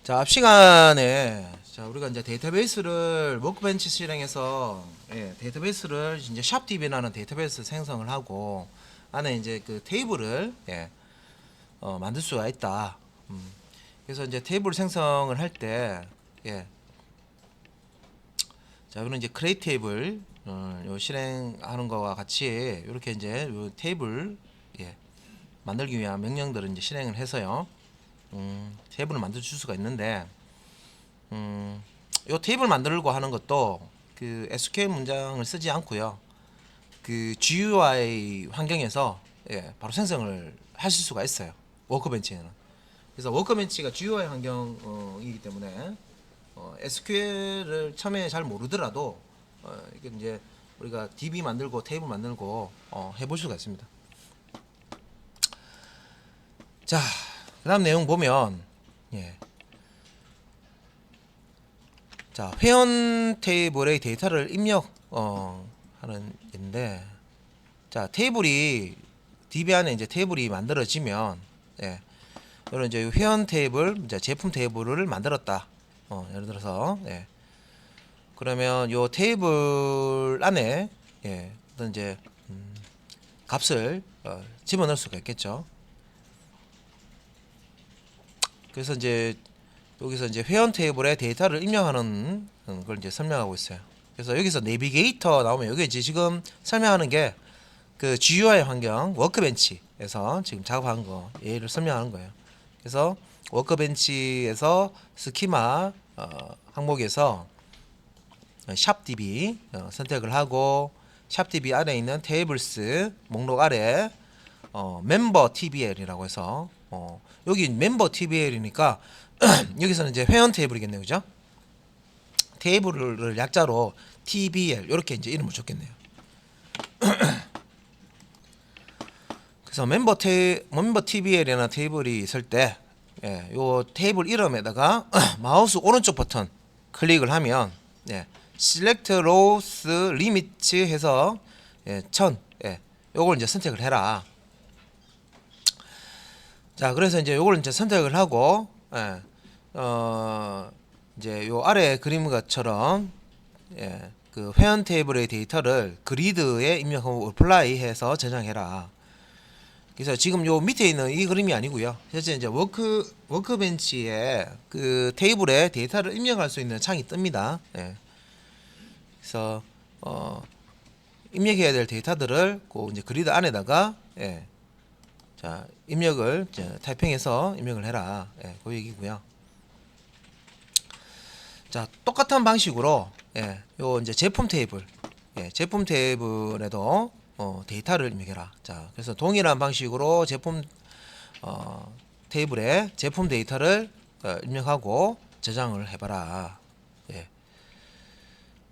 자, 앞 시간에 우리가 이제 데이터베이스를 워크벤치 실행해서 데이터베이스를 이제 샵DB라는 데이터베이스 생성을 하고 안에 이제 그 테이블을 만들 수가 있다. 그래서 이제 테이블 생성을 할 때 자, 이거는 이제 크리에이트 테이블 요 실행하는 거와 같이 이렇게 이제 요 테이블 만들기 위한 명령들을 이제 실행을 해서요. 테이블을 만들 줄 수가 있는데 요 테이블 만들고 하는 것도 그 SQL 문장을 쓰지 않고요. 그 GUI 환경에서 바로 생성을 하실 수가 있어요. 워크벤치에는. 그래서 워크벤치가 GUI 환경이기 때문에 SQL을 처음에 잘 모르더라도 이게 이제 우리가 DB 만들고 테이블 만들고 해볼 수가 있습니다. 자, 그다음 내용 보면 자, 회원 테이블의 데이터를 입력 하는 인데, 자, 테이블이 DB 안에 이제 테이블이 만들어지면 이런 이제 회원 테이블, 이제 제품 테이블을 만들었다. 예를 들어서 그러면 요 테이블 안에 어떤 이제 값을 집어넣을 수가 있겠죠. 그래서 이제 여기서 이제 회원 테이블에 데이터를 입력하는 걸 이제 설명하고 있어요. 그래서 여기서 내비게이터 나오면 여기 이제 지금 설명하는 게 그 GUI 환경 워크벤치에서 지금 작업한 거 예를 설명하는 거예요. 그래서 워크벤치에서 스키마 항목에서 샵DB 선택을 하고 샵DB 안에 있는 테이블스 목록 아래 멤버 TBL이라고 해서 여기 멤버 TBL이니까 여기서는 이제 회원 테이블이겠네요, 그죠? 테이블을 약자로 TBL 이렇게 이제 이름을 줬겠네요. 그래서 멤버 TBL이나 테이블이 있을 때, 요 테이블 이름에다가 마우스 오른쪽 버튼 클릭을 하면, Select Rows Limits 해서 1000, 요걸 이제 선택을 해라. 자, 그래서 이제 요걸 이제 선택을 하고, 이제 요 아래 그림 것처럼 그 회원 테이블의 데이터를 그리드에 입력하고 어플라이 해서 저장해라. 그래서 지금 요 밑에 있는 이 그림이 아니고요. 실제 이제 워크벤치에 그 테이블에 데이터를 입력할 수 있는 창이 뜹니다. 그래서 입력해야 될 데이터들을 그 이제 그리드 안에다가 자, 입력을 이제 타이핑해서 입력을 해라. 그 얘기고요. 자, 똑같은 방식으로 요 이제 제품 테이블, 제품 테이블에도 데이터를 입력해라. 자, 그래서 동일한 방식으로 제품 테이블에 제품 데이터를 입력하고 저장을 해봐라.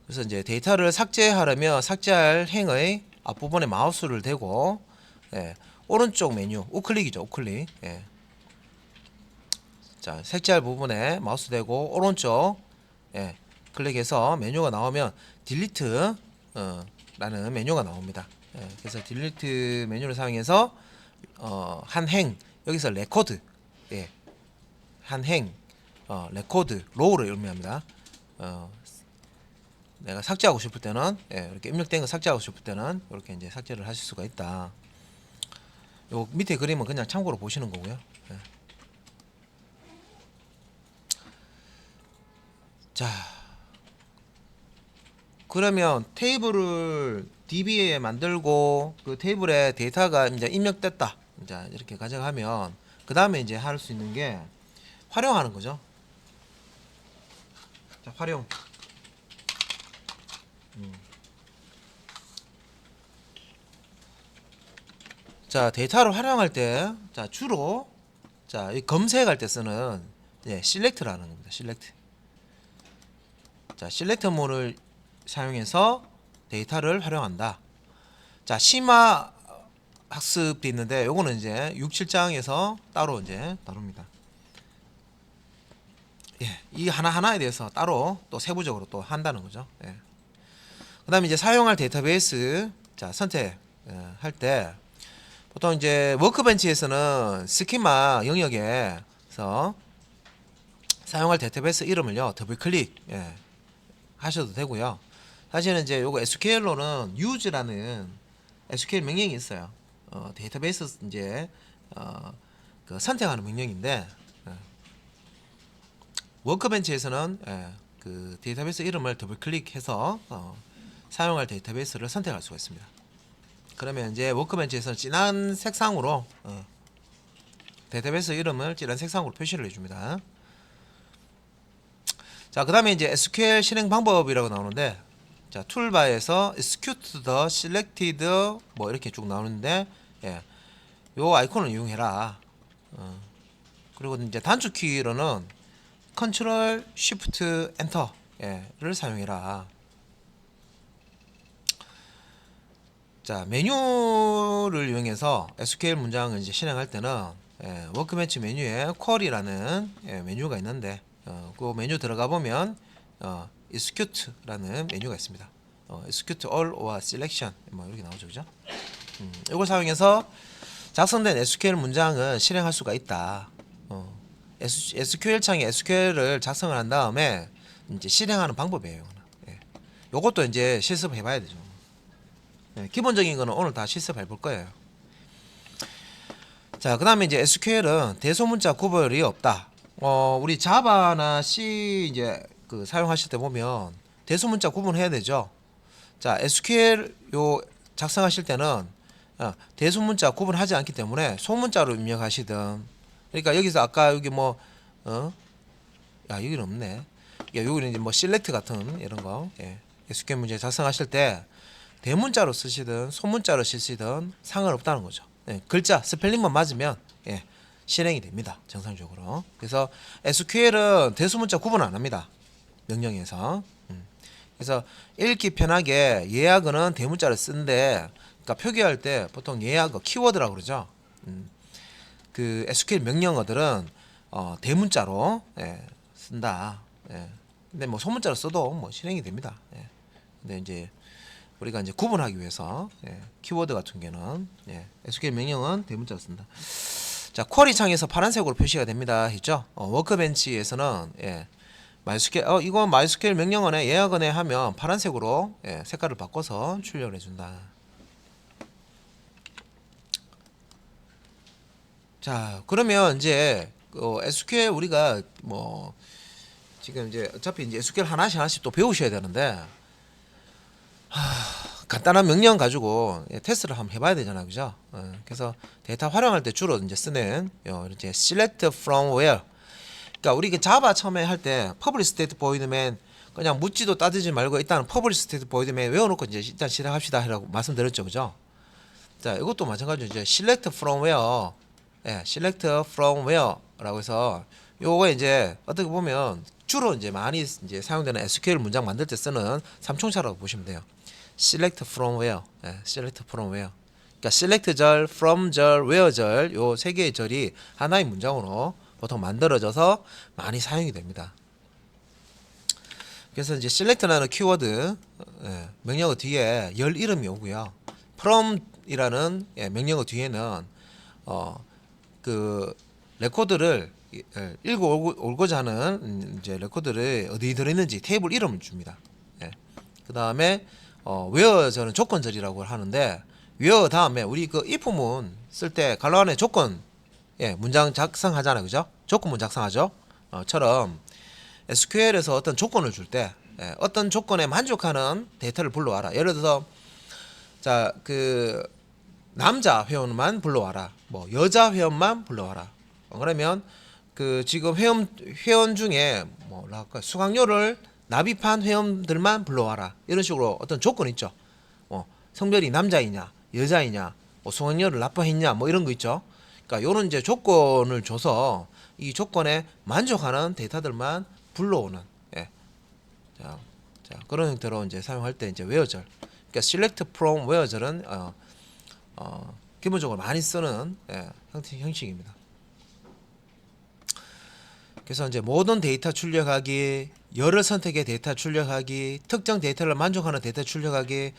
그래서 이제 데이터를 삭제하려면 삭제할 행의 앞부분에 마우스를 대고 오른쪽 메뉴 우클릭이죠. 우클릭. 자, 삭제할 부분에 마우스 대고 오른쪽 클릭해서 메뉴가 나오면 딜리트 라는 메뉴가 나옵니다. 그래서 딜리트 메뉴를 사용해서 한 행 여기서 레코드 한 행 레코드 로우를 의미합니다. 내가 삭제하고 싶을 때는 이렇게 입력된 거 삭제하고 싶을 때는 이렇게 이제 삭제를 하실 수가 있다. 요 밑에 그림은 그냥 참고로 보시는 거고요. 자, 그러면 테이블을 DB에 만들고 그 테이블에 데이터가 이제 입력됐다. 이제 이렇게 가정하면 그 다음에 이제 할 수 있는 게 활용하는 거죠. 자, 활용. 자, 데이터를 활용할 때, 자, 주로, 자, 이 검색할 때 쓰는, select라는 겁니다. select. 자, select 모를 사용해서 데이터를 활용한다. 자, 심화 학습도 있는데, 요거는 이제 6, 7장에서 따로 이제 다룹니다. 이 하나하나에 대해서 따로 또 세부적으로 또 한다는 거죠. 그 다음에 이제 사용할 데이터베이스, 자, 선택할 때, 보통 이제 워크벤치에서는 스키마 영역에서 사용할 데이터베이스 이름을요 더블 클릭 하셔도 되고요. 사실은 이제 요거 SQL로는 use라는 SQL 명령이 있어요. 데이터베이스 이제 그 선택하는 명령인데 워크벤치에서는 그 데이터베이스 이름을 더블 클릭해서 사용할 데이터베이스를 선택할 수가 있습니다. 그러면 이제 워크벤치에서는 진한 색상으로 데이터베이스 이름을 진한 색상으로 표시를 해줍니다. 자, 그 다음에 이제 SQL 실행 방법이라고 나오는데, 자, 툴바에서 execute the selected 뭐 이렇게 쭉 나오는데, 요 아이콘을 이용해라. 그리고 이제 단축키로는 Ctrl Shift Enter를 사용해라. 자, 메뉴를 이용해서 SQL 문장을 이제 실행할 때는 워크벤치 메뉴에 쿼리라는 메뉴가 있는데 그 메뉴 들어가 보면 execute라는 메뉴가 있습니다. execute all or selection 뭐 이렇게 나오죠, 그죠? 이걸 사용해서 작성된 SQL 문장을 실행할 수가 있다. SQL 창에 SQL을 작성을 한 다음에 이제 실행하는 방법이에요. 요것도 이제 실습해 봐야 되죠. 기본적인 거는 오늘 다 실습해 볼 거예요. 자, 그 다음에 이제 SQL은 대소문자 구별이 없다. 우리 자바나 C 이제 그 사용하실 때 보면 대소문자 구분해야 되죠. 자, SQL 요 작성하실 때는 대소문자 구분하지 않기 때문에 소문자로 입력하시든, 그러니까 여기서 아까 여기 뭐 여기는 없네. 여기는 이제 뭐 select 같은 이런 거 SQL 문제 작성하실 때 대문자로 쓰시든 소문자로 쓰시든 상관없다는 거죠. 글자 스펠링만 맞으면 실행이 됩니다, 정상적으로. 그래서 SQL은 대소문자 구분 안 합니다, 명령에서. 그래서 읽기 편하게 예약어는 대문자를 쓰는데, 그러니까 표기할 때 보통 예약어 키워드라고 그러죠. 그 SQL 명령어들은 대문자로 쓴다. 근데 뭐 소문자로 써도 뭐 실행이 됩니다. 근데 이제 우리가 이제 구분하기 위해서 키워드 같은 경우는 SQL 명령은 대문자로 쓴다. 자, 쿼리 창에서 파란색으로 표시가 됩니다, 했죠? 워크벤치에서는 MySQL 이거 MySQL 명령어네 예약어네 하면 파란색으로 색깔을 바꿔서 출력을 해준다. 자, 그러면 이제 SQL 우리가 뭐 지금 이제 어차피 이제 SQL 하나씩 또 배우셔야 되는데, 간단한 명령 가지고 테스트를 한번 해봐야 되잖아요, 그죠? 그래서 데이터 활용할 때 주로 이제 쓰는 이제 select from where. 그러니까 우리 그 자바 처음에 할 때 public state void main 그냥 묻지도 따지지 말고 일단 public state void main 외워놓고 이제 일단 시작합시다 라고 말씀드렸죠, 그죠? 자, 이것도 마찬가지로 이제 select from where, select from where라고 해서 요거 이제 어떻게 보면 주로 이제 많이 이제 사용되는 SQL 문장 만들 때 쓰는 삼총사라고 보시면 돼요. select from where, select from where. 그러니까 select 절, from 절, where 절, 요 세 개의 절이 하나의 문장으로 보통 만들어져서 많이 사용이 됩니다. 그래서 이제 select라는 키워드 명령어 뒤에 열 이름이 오고요. from이라는 명령어 뒤에는 그 레코드를 읽어 오고자 하는 이제 레코드를 어디 들어있는지 테이블 이름을 줍니다. 그 다음에 where 저는 조건절이라고 하는데, where 다음에 우리 그 if문 쓸 때 괄호 안에 조건 문장 작성하잖아요, 그죠? 조건문 작성하죠. 처럼 SQL에서 어떤 조건을 줄 때 어떤 조건에 만족하는 데이터를 불러와라. 예를 들어서 자, 그 남자 회원만 불러와라. 뭐 여자 회원만 불러와라. 그러면 그 지금 회원 중에 뭐랄까 수강료를 납입한 회원들만 불러와라. 이런 식으로 어떤 조건 있죠. 성별이 남자이냐, 여자이냐, 뭐 수강료를 납부했냐, 뭐 이런 거 있죠. 그러니까 요런 이제 조건을 줘서 이 조건에 만족하는 데이터들만 불러오는 자, 그런 형태로 이제 사용할 때 이제 where절. 그러니까 select from where절은 기본적으로 많이 쓰는 형식입니다. 그래서 이제 모든 데이터 출력하기, 여러 선택의 데이터 출력하기, 특정 데이터를 만족하는 데이터 출력하기,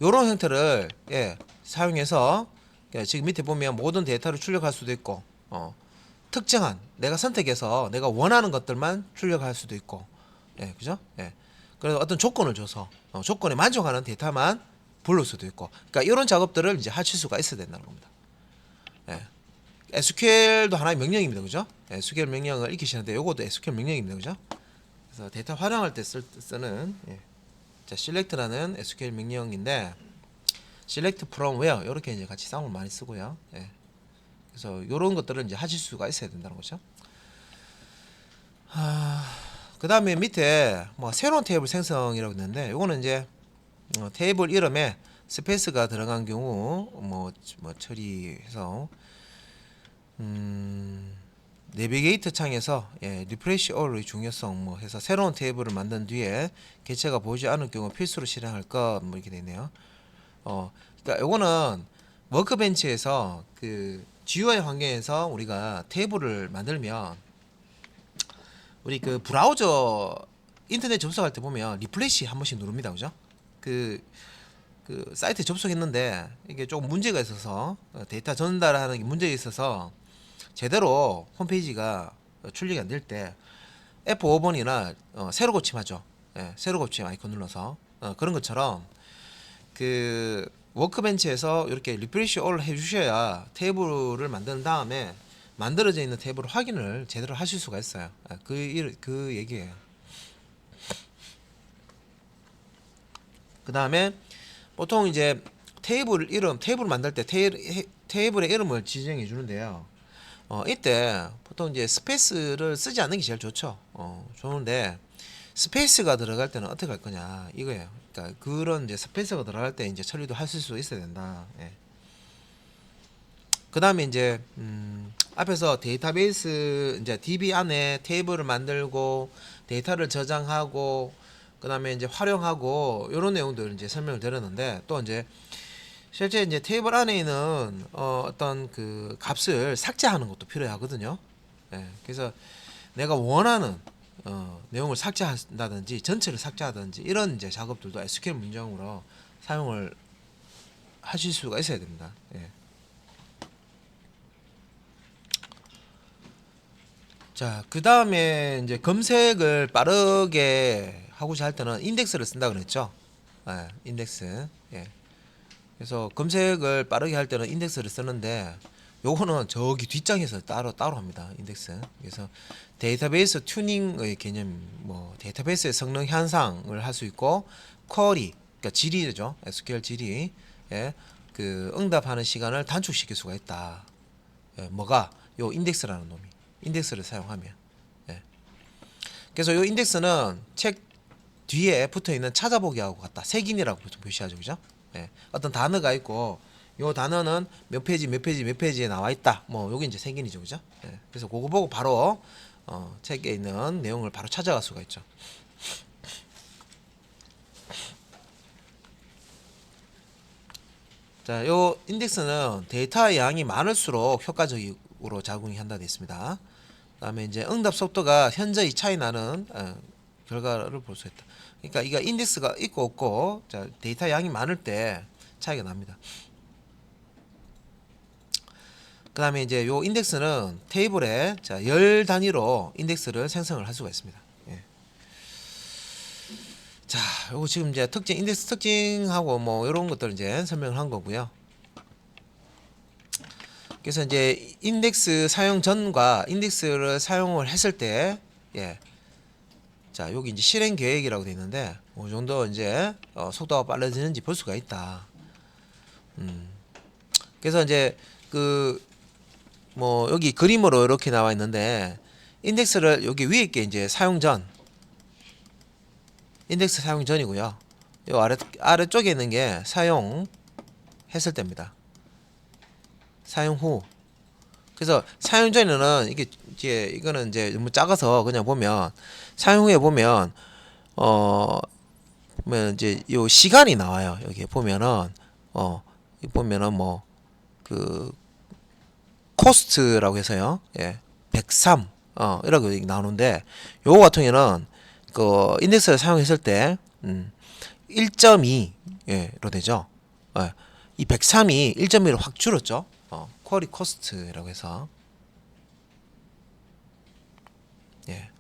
요런 형태를 사용해서 지금 밑에 보면 모든 데이터를 출력할 수도 있고 특정한 내가 선택해서 내가 원하는 것들만 출력할 수도 있고, 예, 그죠? 예. 그래서 어떤 조건을 줘서 조건에 만족하는 데이터만 부를 수도 있고, 그러니까 이런 작업들을 이제 하실 수가 있어야 된다는 겁니다. 예. SQL도 하나의 명령입니다, 그죠? SQL 명령을 익히시는데 요것도 SQL 명령입니다, 그죠? 그래서 데이터 활용할 때 쓰는 예. 자, select라는 SQL 명령인데 select from where 이렇게 이제 같이 쌍을 많이 쓰고요. 예. 그래서 이런 것들을 이제 하실 수가 있어야 된다는 거죠. 그 다음에 밑에 뭐 새로운 테이블 생성이라고 있는데 요거는 이제 테이블 이름에 스페이스가 들어간 경우 뭐 처리해서 내비게이터 창에서 리프레시 all의 중요성 뭐 해서 새로운 테이블을 만든 뒤에 개체가 보이지 않을 경우 필수로 실행할 것 뭐 이렇게 되네요. 그러니까 요거는 워크벤치에서 그 GUI 환경에서 우리가 테이블을 만들면 우리 그 브라우저 인터넷 접속할 때 보면 리플레시 한 번씩 누릅니다, 그죠? 그 사이트 접속했는데 이게 조금 문제가 있어서 데이터 전달하는 게 문제가 있어서 제대로 홈페이지가 출력이 안 될 때 F5번이나 새로 고침하죠. 예, 새로 고침 아이콘 눌러서 그런 것처럼 그 워크벤치에서 이렇게 리프레시 올 해주셔야 테이블을 만든 다음에 만들어져 있는 테이블 확인을 제대로 하실 수가 있어요. 그 얘기예요. 그 다음에 보통 이제 테이블 이름, 테이블 만들 때 테이블의 이름을 지정해 주는데요. 이때 보통 이제 스페이스를 쓰지 않는 게 제일 좋죠. 좋은데 스페이스가 들어갈 때는 어떻게 할 거냐 이거예요. 그러니까 그런 이제 스페이스가 들어갈 때 이제 처리도 하실 수 있어야 된다. 예. 그 다음에 이제 앞에서 데이터베이스 이제 DB 안에 테이블을 만들고 데이터를 저장하고 그 다음에 이제 활용하고 이런 내용들 이제 설명을 드렸는데 또 이제 실제 이제 테이블 안에 있는 어떤 그 값을 삭제하는 것도 필요하거든요. 예, 그래서 내가 원하는 내용을 삭제한다든지 전체를 삭제하든지 이런 이제 작업들도 SQL 문장으로 사용을 하실 수가 있어야 됩니다. 예. 자, 그 다음에 이제 검색을 빠르게 하고자 할 때는 인덱스를 쓴다 그랬죠. 예, 인덱스. 예. 그래서 검색을 빠르게 할 때는 인덱스를 쓰는데 요거는 저기 뒷장에서 따로 합니다. 인덱스. 그래서 데이터베이스 튜닝의 개념, 뭐 데이터베이스의 성능 향상을 할 수 있고 쿼리, 그러니까 질이죠. SQL 질이 그 응답하는 시간을 단축시킬 수가 있다. 뭐가 요 인덱스라는 놈이 인덱스를 사용하면. 그래서 요 인덱스는 책 뒤에 붙어 있는 찾아보기하고 같다. 색인이라고 보통 표시하죠, 그죠? 어떤 단어가 있고 요 단어는 몇 페이지에 나와 있다. 뭐 여기 이제 색인이죠, 그죠? 그래서 그거 보고 바로 책에 있는 내용을 바로 찾아갈 수가 있죠. 자, 요 인덱스는 데이터의 양이 많을수록 효과적으로 작용이 한다 되어 있습니다. 그다음에 이제 응답 속도가 현저히 차이 나는 결과를 볼 수 있다. 그러니까 이거 인덱스가 있고 없고 자, 데이터 양이 많을 때 차이가 납니다. 그 다음에 이제 요 인덱스는 테이블에 자, 열 단위로 인덱스를 생성을 할 수가 있습니다. 예. 자, 요거 지금 이제 특징, 인덱스 특징하고 뭐 이런 것들 이제 설명을 한 거고요. 그래서 이제 인덱스 사용 전과 인덱스를 사용을 했을 때, 자, 여기 이제 실행 계획이라고 되어 있는데, 어느 정도 이제 속도가 빨라지는지 볼 수가 있다. 그래서 이제 뭐 여기 그림으로 이렇게 나와 있는데 인덱스를 여기 위에 게 이제 사용 전 인덱스 사용 전이고요. 요 아래쪽에 있는 게 사용했을 때입니다. 사용 후. 그래서 사용 전에는 이게 이제 이거는 이제 너무 작아서 그냥 보면 사용 후에 보면 보면 이제 요 시간이 나와요. 여기 보면은 보면은 뭐 그 코스트라고 해서요. 103 이라고 나오는데 요거 같은 경우는 그 인덱스를 사용했을 때 1.2로 되죠. 이 103이 1.2로 확 줄었죠. 쿼리 코스트라고 해서 예.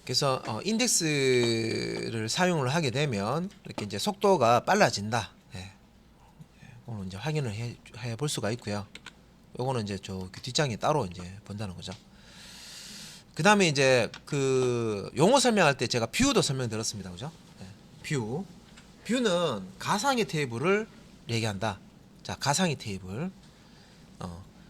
그래서 인덱스를 사용을 하게 되면 이렇게 이제 속도가 빨라진다. 예. 오늘 이제 확인을 해 볼 수가 있고요. 요거는 이제 저 뒷장에 따로 이제 본다는 거죠. 그 다음에 이제 그 용어 설명할 때 제가 뷰도 설명드렸습니다. 그죠? 예. 뷰는 가상의 테이블을 얘기한다. 자, 가상의 테이블.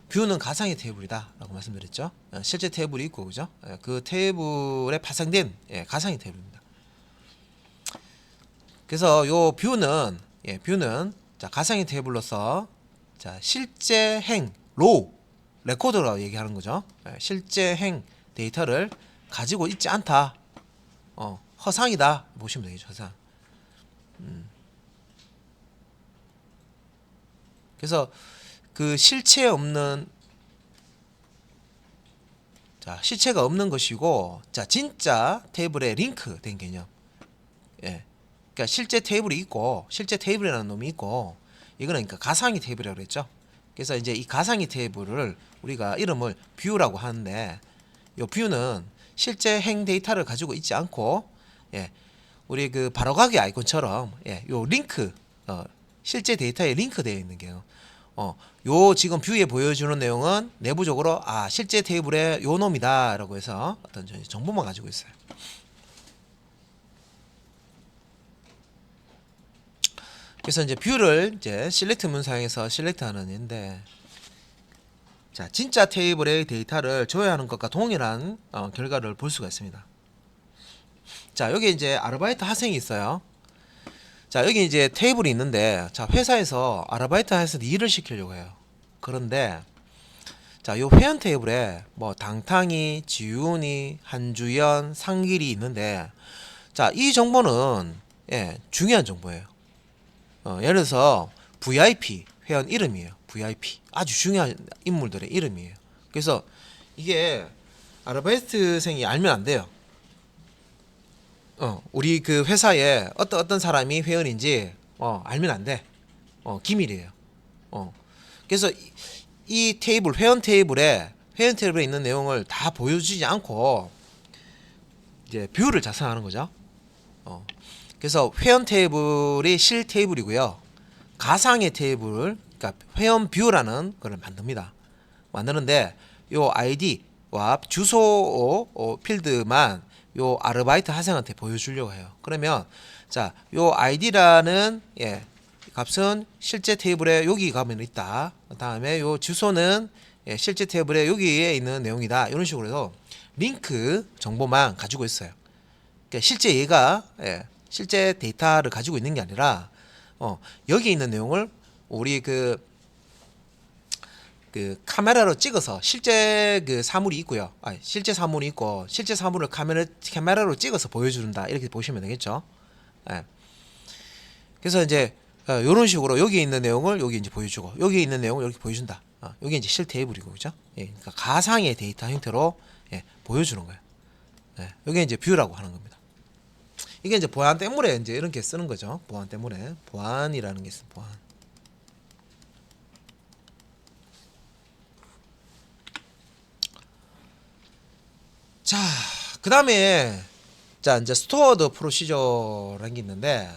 뷰는 가상의 테이블이다 라고 말씀드렸죠. 실제 테이블이 있고, 그죠? 그 테이블에 파생된 가상의 테이블입니다. 그래서 요 뷰는 자, 가상의 테이블로서 자, 실제 행 로우 레코드라고 얘기하는 거죠. 실제 행 데이터를 가지고 있지 않다. 허상이다 보시면 되겠죠. 허상. 그래서 그 실체 없는, 자, 실체가 없는 것이고, 자, 진짜 테이블에 링크된 개념. 예. 그러니까 실제 테이블이 있고, 실제 테이블이라는 놈이 있고, 이거는 그러니까 가상의 테이블이라고 그랬죠. 그래서 이제 이 가상의 테이블을 우리가 이름을 뷰라고 하는데, 이 뷰는 실제 행 데이터를 가지고 있지 않고, 예, 우리 그 바로가기 아이콘처럼, 예, 요 링크, 실제 데이터에 링크되어 있는 게요. 요 지금 뷰에 보여주는 내용은 내부적으로 실제 테이블에 요 놈이다라고 해서 어떤 정보만 가지고 있어요. 그래서 이제 뷰를 이제 실렉트 문사용해서 실렉트하는 인데, 자, 진짜 테이블의 데이터를 조회하는 것과 동일한 결과를 볼 수가 있습니다. 자, 여기 이제 아르바이트 학생이 있어요. 자, 여기 이제 테이블이 있는데, 자, 회사에서 아르바이트 해서 일을 시키려고 해요. 그런데 자, 요 회원 테이블에 뭐 당탕이, 지훈이, 한주연, 상길이 있는데, 자, 이 정보는 중요한 정보예요. 예를 들어서 VIP 회원 이름이에요. VIP 아주 중요한 인물들의 이름이에요. 그래서 이게 아르바이트생이 알면 안 돼요. 우리 그 회사에 어떤 사람이 회원인지 알면 안 돼. 기밀이에요. 그래서 이 테이블 회원 테이블에 있는 내용을 다 보여주지 않고 이제 뷰를 작성하는 거죠. 그래서 회원 테이블이 실 테이블이고요. 가상의 테이블, 그러니까 회원 뷰라는 걸 만드는데 요 아이디와 주소 필드만 요 아르바이트 학생한테 보여주려고 해요. 그러면 자, 요 아이디라는 값은 실제 테이블에 여기 가면 있다. 그다음에 요 주소는 실제 테이블에 여기에 있는 내용이다. 이런 식으로 해서 링크 정보만 가지고 있어요. 그러니까 실제 얘가 실제 데이터를 가지고 있는 게 아니라 여기 있는 내용을 우리 그 카메라로 찍어서 실제 그 사물이 있고요. 실제 사물이 있고 실제 사물을 카메라로 찍어서 보여준다. 이렇게 보시면 되겠죠. 그래서 이제 이런 식으로 여기 있는 내용을 여기 이제 보여주고 여기 있는 내용을 이렇게 보여준다. 여기 이제 실 테이블이고, 그죠? 그러니까 가상의 데이터 형태로 보여주는 거예요. 여기 이제 뷰라고 하는 겁니다. 이게 이제 보안 때문에 이제 이렇게 쓰는 거죠. 보안 때문에 보안이라는 게 있어. 보안. 자, 그 다음에 자, 이제 스토어드 프로시저라는 게 있는데,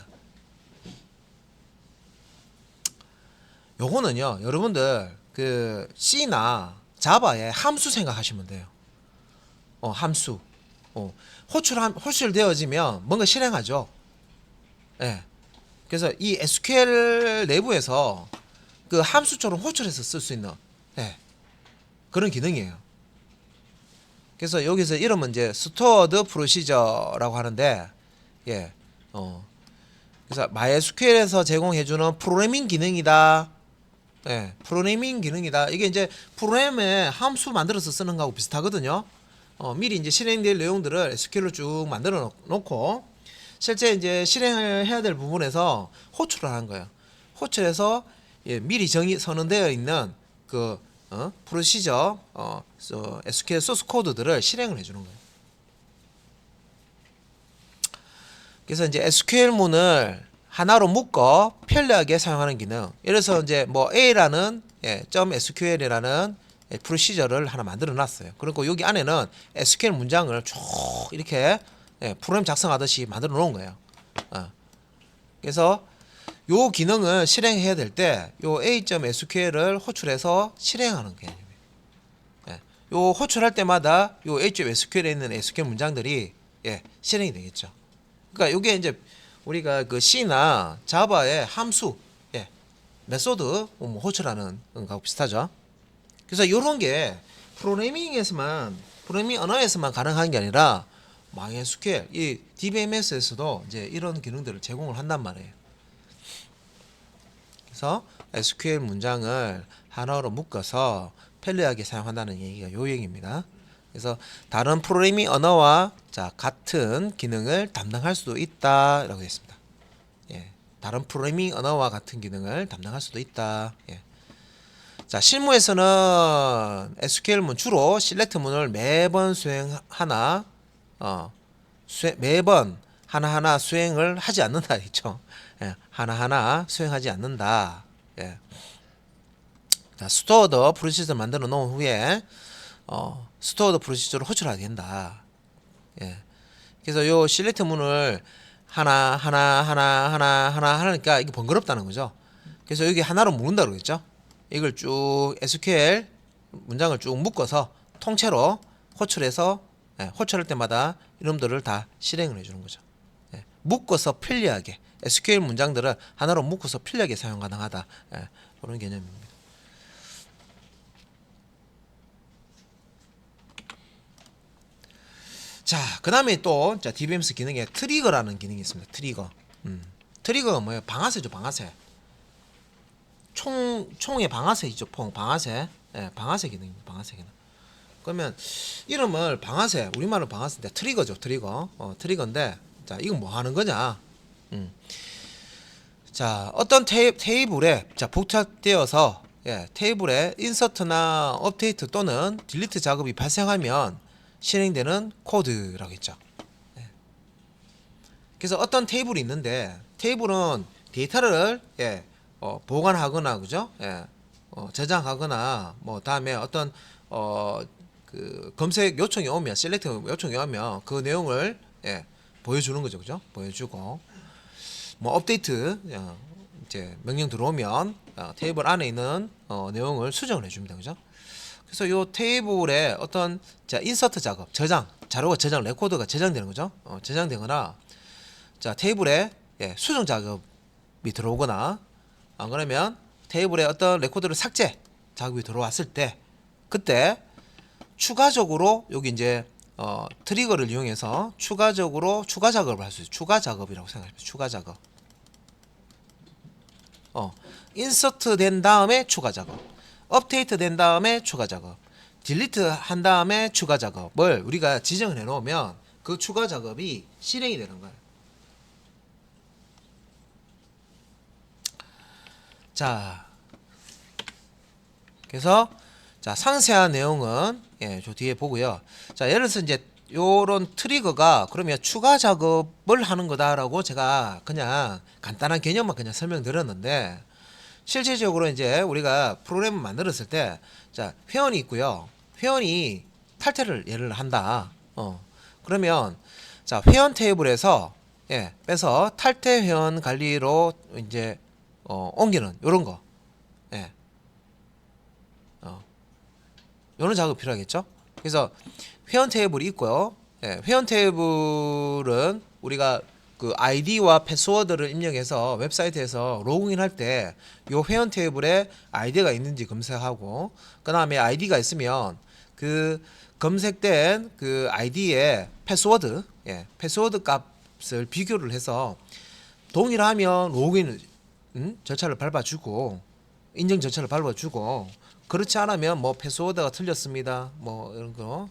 요거는요, 여러분들 그 C나 자바의 함수 생각하시면 돼요. 함수. 호출되어지면 뭔가 실행하죠. 그래서 이 SQL 내부에서 그 함수처럼 호출해서 쓸 수 있는 그런 기능이에요. 그래서 여기서 이름은 이제 stored procedure라고 하는데, 그래서 MySQL에서 제공해주는 프로그래밍 기능이다. 프로그래밍 기능이다. 이게 이제 프로그램에 함수 만들어서 쓰는 거하고 비슷하거든요. 미리 이제 실행될 내용들을 SQL로 쭉 만들어 놓고 실제 이제 실행을 해야 될 부분에서 호출을 하는 거예요. 호출해서 미리 선언되어 있는 그 프로시저 SQL 소스 코드들을 실행을 해주는 거예요. 그래서 이제 SQL문을 하나로 묶어 편리하게 사용하는 기능. 예를 들어서 이제 뭐 A라는 .SQL이라는 프로시저를 하나 만들어 놨어요. 그리고 여기 안에는 SQL 문장을 쭉 이렇게 프로그램 작성하듯이 만들어 놓은 거예요. 그래서 요 기능을 실행해야 될 때 요 a.sql을 호출해서 실행하는 개념이에요. 요 호출할 때마다 요 a.sql에 있는 SQL 문장들이 실행이 되겠죠. 그러니까 요게 이제 우리가 그 C나 자바의 함수, 메소드 호출하는 거하고 비슷하죠. 그래서 요런 게 프로그래밍 언어에서만 가능한 게 아니라 MySQL, 이 DBMS에서도 이제 이런 기능들을 제공을 한단 말이에요. 그래서 SQL 문장을 하나로 묶어서 편리하게 사용한다는 얘기가 요 얘기입니다. 그래서 다른 프로그래밍 언어와 같은 기능을 담당할 수도 있다라고 했습니다. 다른 프로그래밍 언어와 같은 기능을 담당할 수도 있다. 자, 실무에서는 SQL문 주로 select 문을 매번 수행하나 매번 하나하나 수행을 하지 않는다 했죠. 하나하나 수행하지 않는다. 자, 스토어드 프로시저를 만들어 놓은 후에 스토어드 프로시저를 호출하게 된다. 그래서 요 select 문을 하나 하니까 이게 번거롭다는 거죠. 그래서 여기 하나로 묶는다 그러겠죠. 이걸 쭉 SQL 문장을 쭉 묶어서 통째로 호출해서 호출할 때마다 이놈들을 다 실행을 해주는 거죠. 묶어서 편리하게 SQL 문장들을 하나로 묶어서 편리하게 사용 가능하다. 그런 개념입니다. 자, 그 다음에 또 DBMS 기능에 트리거라는 기능이 있습니다. 트리거. 트리거가 뭐예요? 방아쇠죠, 방아쇠. 총의 방아쇠이죠, 방아쇠. 방아쇠 기능입니다, 방아쇠 기능. 그러면 이름을 방아쇠, 우리말로 방아쇠인데 트리거죠, 트리거. 트리거인데, 자, 이건 뭐 하는 거냐? 자, 어떤 테이블에 복잡되어서 테이블에 인서트나 업데이트 또는 딜리트 작업이 발생하면 실행되는 코드라고 했죠. 그래서 어떤 테이블이 있는데 테이블은 데이터를 보관하거나 그죠? 저장하거나 뭐 다음에 어떤 그 검색 요청이 오면 셀렉트 요청이 오면 그 내용을 보여주는 거죠, 그죠? 보여주고 뭐 업데이트 이제 명령 들어오면 테이블 안에 있는 내용을 수정을 해줍니다, 그죠? 그래서 요 테이블에 어떤 인서트 작업, 저장, 자료가 저장, 레코드가 저장되는 거죠. 저장되거나 자 테이블에 수정 작업이 들어오거나 안 그러면 테이블에 어떤 레코드를 삭제 작업이 들어왔을 때 그때 추가적으로 여기 이제 트리거를 이용해서 추가적으로 추가 작업을 할 수 있어요. 추가 작업이라고 생각합니다. 추가 작업. 인서트 된 다음에 추가 작업. 업데이트 된 다음에 추가 작업, 딜리트 한 다음에 추가 작업을 우리가 지정을 해 놓으면 그 추가 작업이 실행이 되는 거예요. 자, 그래서 상세한 내용은 저 뒤에 보고요. 자, 예를 들어서 이제 요런 트리거가 그러면 추가 작업을 하는 거다라고 제가 그냥 간단한 개념만 그냥 설명드렸는데 실질적으로 이제 우리가 프로그램을 만들었을 때 회원이 있고요. 회원이 탈퇴를 예를 한다. 그러면 회원 테이블에서 빼서 탈퇴 회원 관리로 이제 옮기는 요런 거. 요런 작업이 필요하겠죠. 그래서 회원 테이블이 있고요. 회원 테이블은 우리가 그 아이디와 패스워드를 입력해서 웹사이트에서 로그인 할 때 요 회원 테이블에 아이디가 있는지 검색하고 그 다음에 아이디가 있으면 그 검색된 그 아이디의 패스워드 패스워드 값을 비교를 해서 동일하면 로그인 절차를 밟아주고 인증 절차를 밟아주고 그렇지 않으면 뭐 패스워드가 틀렸습니다 뭐 이런 거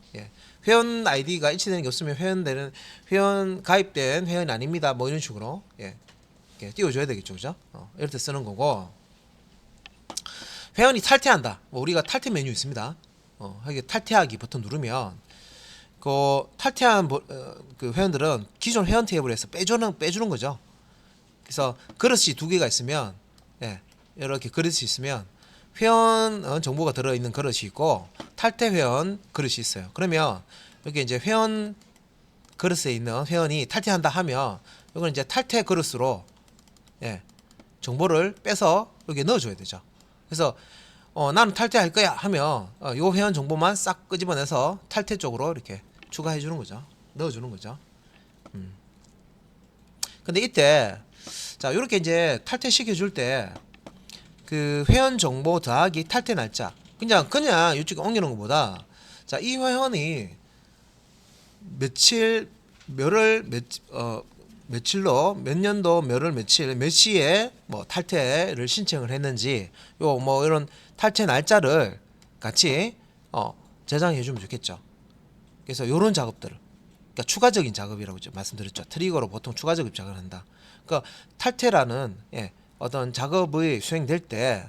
회원 아이디가 일치되는 게 없으면 회원 가입된 회원이 아닙니다. 뭐 이런 식으로 띄워줘야 되겠죠, 그죠? 이럴 때 쓰는 거고 회원이 탈퇴한다. 뭐 우리가 탈퇴 메뉴 있습니다. 여기 탈퇴하기 버튼 누르면 그 탈퇴한 그 회원들은 기존 회원 테이블에서 빼주는 거죠. 그래서 그릇이 두 개가 있으면 이렇게 그릇이 있으면 회원 정보가 들어있는 그릇이 있고 탈퇴 회원 그릇이 있어요. 그러면 여기 이제 회원 그릇에 있는 회원이 탈퇴한다 하면 이건 이제 탈퇴 그릇으로 예, 정보를 빼서 여기 넣어줘야 되죠. 그래서 나는 탈퇴할 거야 하면 요 회원 정보만 싹 끄집어내서 탈퇴 쪽으로 이렇게 추가해 주는 거죠. 넣어주는 거죠. 근데 이때 자 이렇게 이제 탈퇴 시켜줄 때 그 회원 정보 더하기 탈퇴 날짜 그냥 이쪽에 옮기는 것보다 자 이 회원이 며칠 며칠로 몇 년도 몇월 며칠 몇 시에 뭐 탈퇴를 신청을 했는지 요 뭐 이런 탈퇴 날짜를 같이 저장해 주면 좋겠죠. 그래서 요런 작업들을 그러니까 추가적인 작업이라고 말씀드렸죠. 트리거로 보통 추가적인 작업을 한다. 그러니까 탈퇴라는 어떤 작업이 수행될 때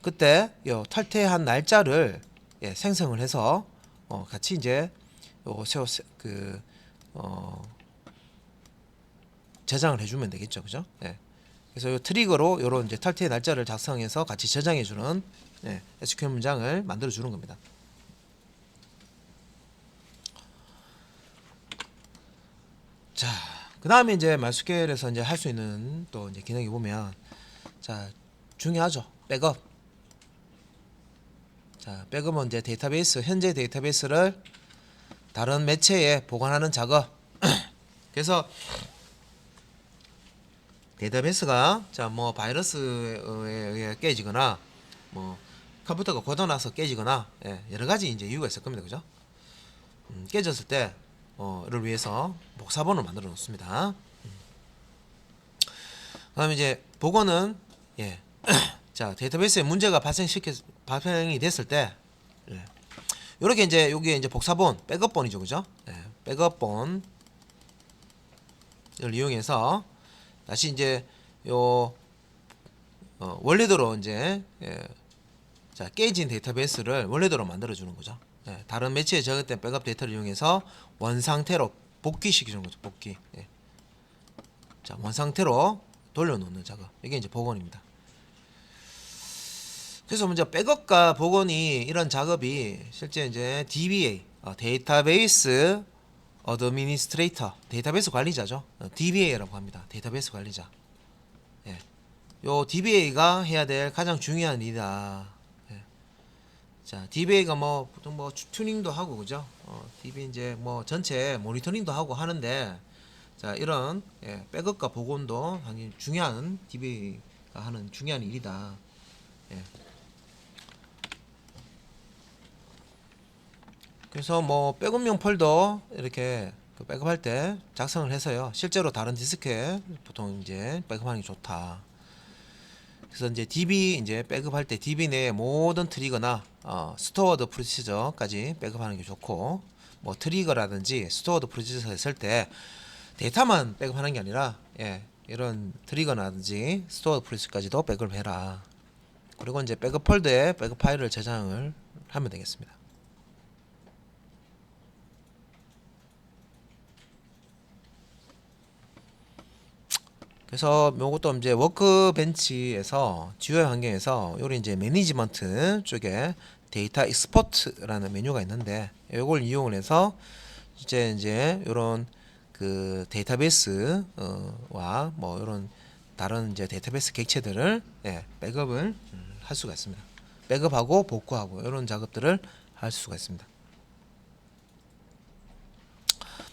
그때 요 탈퇴한 날짜를 생성을 해서 같이 이제 요 저장을 해주면 되겠죠, 그죠? 그래서 요 트리거로 요런 이제 탈퇴 날짜를 작성해서 같이 저장해주는 SQL 문장을 만들어 주는 겁니다. 자, 그 다음에 이제 MySQL에서 이제 할 수 있는 또 이제 기능이 보면 자 중요하죠, 백업. 자, 백업은 이제 데이터베이스 현재 데이터베이스를 다른 매체에 보관하는 작업. 그래서 데이터베이스가 자 뭐 바이러스에 의해 깨지거나 뭐 컴퓨터가 고장나서 깨지거나 여러 가지 이제 이유가 있을 겁니다, 그죠? 깨졌을 때를 위해서 복사본을 만들어 놓습니다. 그다음에 이제 복원은 자 데이터베이스에 문제가 발생이 됐을 때 이렇게 이제 여기에 이제 복사본 백업본이죠, 그죠? 백업본을 이용해서 다시 이제 요 원래대로 이제 자 깨진 데이터베이스를 원래대로 만들어 주는 거죠. 다른 매체에 저장된 백업 데이터를 이용해서 원상태로 복귀시키는 거죠. 복귀. 자 원상태로 돌려놓는 작업. 이게 이제 복원입니다. 그래서 먼저 백업과 복원이 이런 작업이 실제 이제 DBA 데이터베이스 어드미니스트레이터 데이터베이스 관리자죠. DBA라고 합니다. 데이터베이스 관리자. 요 DBA가 해야 될 가장 중요한 일이다. 자, DBA가 뭐 보통 뭐 튜닝도 하고 그죠? DB 이제 뭐 전체 모니터링도 하고 하는데 자 이런 백업과 복원도 굉장히 중요한 DBA가 하는 중요한 일이다. 그래서 뭐 백업용 폴더 이렇게 백업할 때 작성을 해서요. 실제로 다른 디스크에 보통 이제 백업하는 게 좋다. 그래서 이제 DB 이제 백업할 때 DB 내 모든 트리거나 스토어드 프로시저까지 백업하는 게 좋고 뭐 트리거라든지 스토어드 프로시저 했을 때 데이터만 백업하는 게 아니라 이런 트리거라든지 스토어드 프로시저까지도 백업을 해라. 그리고 이제 백업 폴더에 백업 파일을 저장을 하면 되겠습니다. 그래서 요것도 이제 워크벤치에서 GUI 환경에서 요리 이제 매니지먼트 쪽에 데이터 익스포트라는 메뉴가 있는데 요걸 이용을 해서 이제 요런 그 데이터베이스와 뭐 요런 다른 이제 데이터베이스 객체들을 백업을 할 수가 있습니다. 백업하고 복구하고 이런 작업들을 할 수가 있습니다.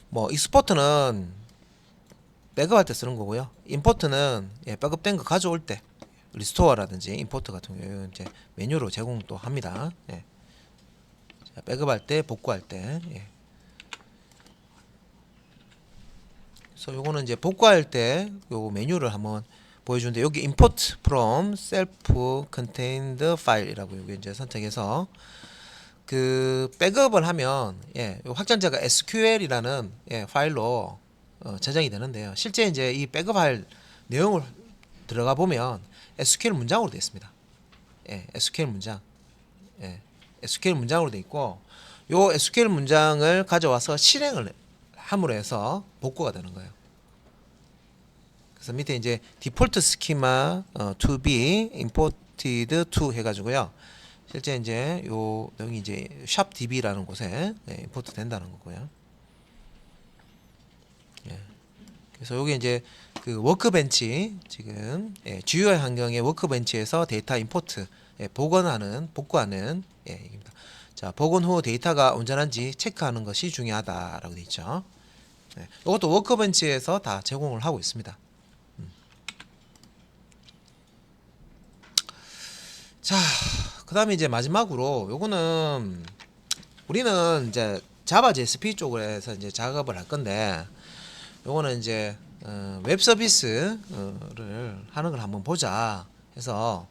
뭐 익스포트는 백업할 때 쓰는 거고요. 임포트는 백업된 거 가져올 때 리스토어라든지 임포트 같은 경우 이제 메뉴로 제공도 합니다. 자, 백업할 때 복구할 때. 그래서 요거는 이제 복구할 때 요 메뉴를 한번 보여주는데 여기 import from self-contained file이라고 여기 이제 선택해서 그 백업을 하면 요 확장자가 SQL이라는 파일로 저장이 되는데요. 실제 이제 이 백업할 내용을 들어가 보면 SQL 문장으로 되어 있습니다. SQL 문장, SQL 문장으로 되어 있고, 요 SQL 문장을 가져와서 실행을 함으로 해서 복구가 되는 거예요. 그래서 밑에 이제 디폴트 스키마 to be import connected to 해가지고요. 실제 이제 요 여기 이제 shopdb라는 곳에 임포트 된다는 거고요. 예. 그래서 요게 이제 그 워크벤치 지금 GUI 환경의 워크벤치에서 데이터 임포트 복구하는 얘기입니다. 자, 복원 후 데이터가 온전한지 체크하는 것이 중요하다라고 되어 있죠. 이것도 워크벤치에서 다 제공을 하고 있습니다. 자, 그 다음에 이제 마지막으로 요거는 우리는 이제 자바 JSP 쪽에서 이제 작업을 할 건데 요거는 이제 웹 서비스를 하는 걸 한번 보자 해서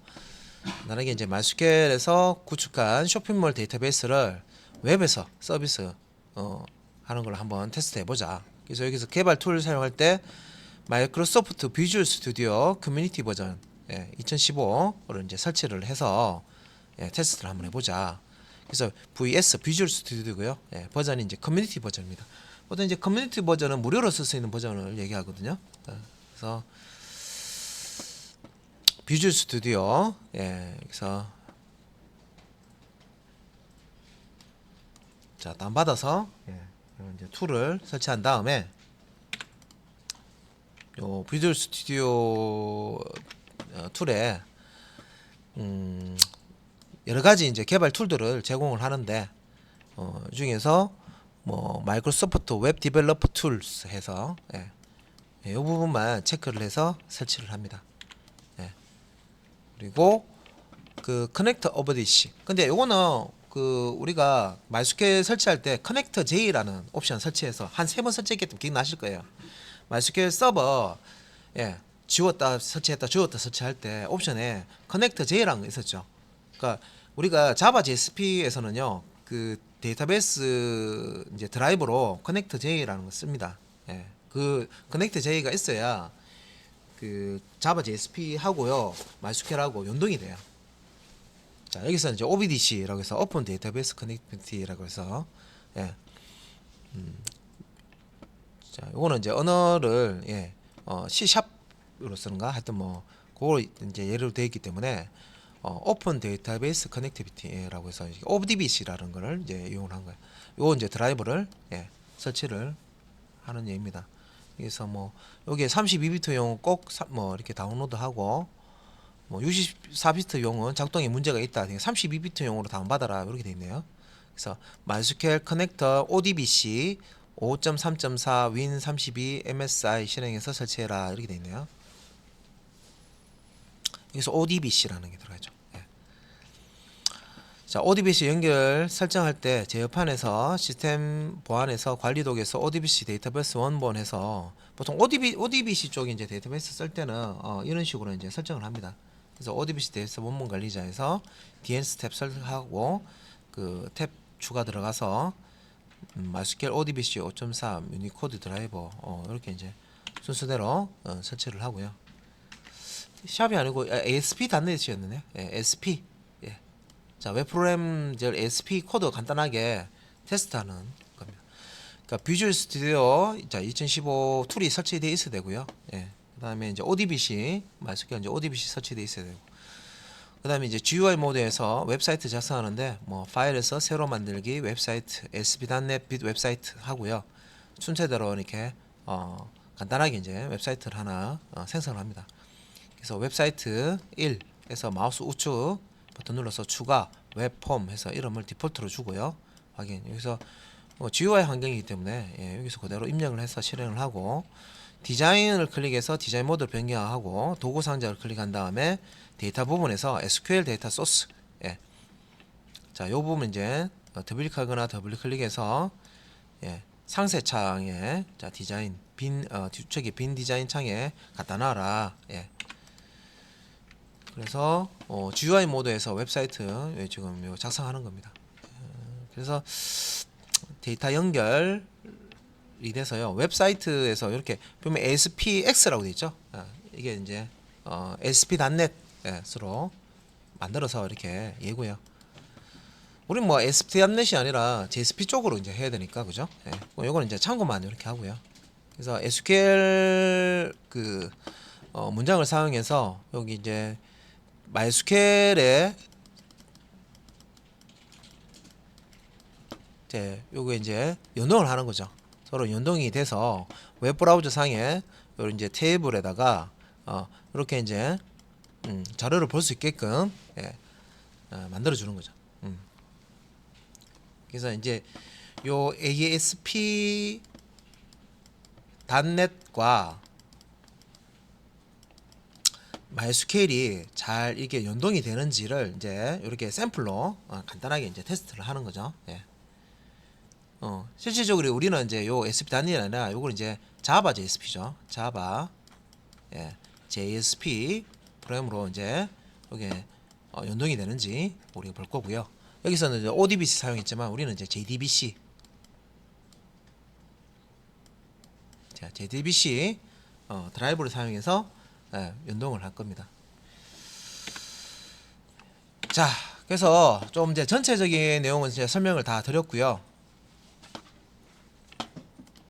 만약에 이제 MySQL에서 구축한 쇼핑몰 데이터베이스를 웹에서 서비스 하는 걸 한번 테스트 해보자. 그래서 여기서 개발 툴을 사용할 때 마이크로소프트 비주얼 스튜디오 커뮤니티 버전 2015를 이제 설치를 해서 테스트를 한번 해보자. 그래서 VS 비주얼 스튜디오고요. 버전이 이제 커뮤니티 버전입니다. 보통 이제 커뮤니티 버전은 무료로 쓸 수 있는 버전을 얘기하거든요. 그래서 비주얼 스튜디오 그래서 자 다운받아서 이제 툴을 설치한 다음에 요 비주얼 스튜디오 툴에 여러 가지 이제 개발 툴들을 제공을 하는데 중에서 뭐 마이크로소프트 웹 디벨로퍼 툴스 해서 이 부분만 체크를 해서 설치를 합니다. 그리고 그 커넥터 오버 DC. 근데 요거는 그 우리가 MySQL 설치할 때 커넥터 J라는 옵션 설치해서 한 3번 설치했기 때문에 기억나실 거예요. MySQL 서버 지웠다 설치했다 지웠다 설치할 때 옵션에 커넥터 J라는 거 있었죠. 그러니까 우리가 자바 JSP에서는요 그 데이터베이스 이제 드라이브로 커넥터 J라는 거 씁니다. 그 커넥터 J가 있어야 그 자바 JSP 하고요 MySQL하고 연동이 돼요. 자 여기서 이제 OBDC라고 해서 오픈 데이터베이스 커넥티비티라고 해서 자 요거는 이제 언어를 C샵으로 쓰는가 하여튼 뭐 그걸 이제 예로 되어 있기 때문에 오픈 데이터베이스 커넥티비티라고 해서 ODBC라는 거를 이제 이용을 한 거예요. 요거 이제 드라이버를 설치를 하는 예입니다. 그래서 뭐 여기에 32비트용 꼭 뭐 이렇게 다운로드하고 뭐 64비트용은 작동에 문제가 있다. 32비트용으로 다운받아라 이렇게 돼 있네요. 그래서 MySQL 커넥터 ODBC 5.3.4 Win32 MSI 실행해서 설치해라 이렇게 돼 있네요. 여기서 ODBC라는 게 들어가죠. 자, ODBC 연결 설정할 때 제어판에서 시스템 보안에서 관리독에서 ODBC 데이터베이스 원본해서 보통 ODBC 쪽에 이제 데이터베이스 쓸 때는 이런 식으로 이제 설정을 합니다. 그래서 ODBC 데이터베이스 원본 관리자에서 DNS 탭 설정하고 그 탭 추가 들어가서 MySQL ODBC 5.3 유니코드 드라이버 이렇게 이제 순서대로 설치를 하고요. 샵이 아니고 ASP.NET이었네. SP. 자, 웹프로그램 ASP 코드 간단하게 테스트하는 겁니다. 그러니까 비주얼 스튜디오 자 2015 툴이 설치되어 있어야 되고요. 그다음에 이제 ODBC MySQL 이제 ODBC 설치되어 있어야 되고. 그다음에 이제 GUI 모드에서 웹사이트 작성하는데 뭐 파일에서 새로 만들기 웹사이트 ASP.NET 빛 웹사이트 하고요. 순서대로 이렇게 간단하게 이제 웹사이트를 하나 생성을 합니다. 그래서 웹사이트 1에서 마우스 우측 버튼 눌러서 추가 웹폼 해서 이름을 디폴트로 주고요. 확인. 여기서 GUI 환경이기 때문에 여기서 그대로 입력을 해서 실행을 하고 디자인을 클릭해서 디자인 모드를 변경하고 도구 상자를 클릭한 다음에 데이터 부분에서 SQL 데이터 소스 자, 요 부분 이제 더블 클릭하거나 더블 클릭해서 상세 창에 자 디자인 뒤쪽에 빈 디자인 창에 갖다 놔라. 그래서 GUI 모드에서 웹사이트 지금 작성하는 겁니다. 그래서 데이터 연결이 돼서요 웹사이트에서 이렇게 보면 ASPX라고 되어 있죠. 이게 이제 ASP.NET으로 만들어서 이렇게 예고요. 우리 뭐 ASP.NET이 아니라 JSP 쪽으로 이제 해야 되니까 그죠? 요거는 이제 참고만 이렇게 하고요. 그래서 SQL 그 문장을 사용해서 여기 이제 MySQL에 요거 이제 연동을 하는 거죠. 서로 연동이 돼서 웹브라우저 상에 요 이제 테이블에다가 이렇게 이제 자료를 볼 수 있게끔 만들어 주는 거죠. 그래서 이제 요 ASP .NET과 MySQL이 잘 이게 연동이 되는지를 이제 이렇게 샘플로 간단하게 이제 테스트를 하는 거죠. 예. 실질적으로 우리는 이제 요 ASP.NET이 아니라 요걸 이제 자바 JSP죠. 자바 JSP 프레임으로 이제 이게 연동이 되는지 우리가 볼 거고요. 여기서는 이제 ODBC 사용했지만 우리는 이제 JDBC JDBC 드라이브를 사용해서 연동을 할 겁니다. 자, 그래서 좀 이제 전체적인 내용은 이제 설명을 다 드렸고요.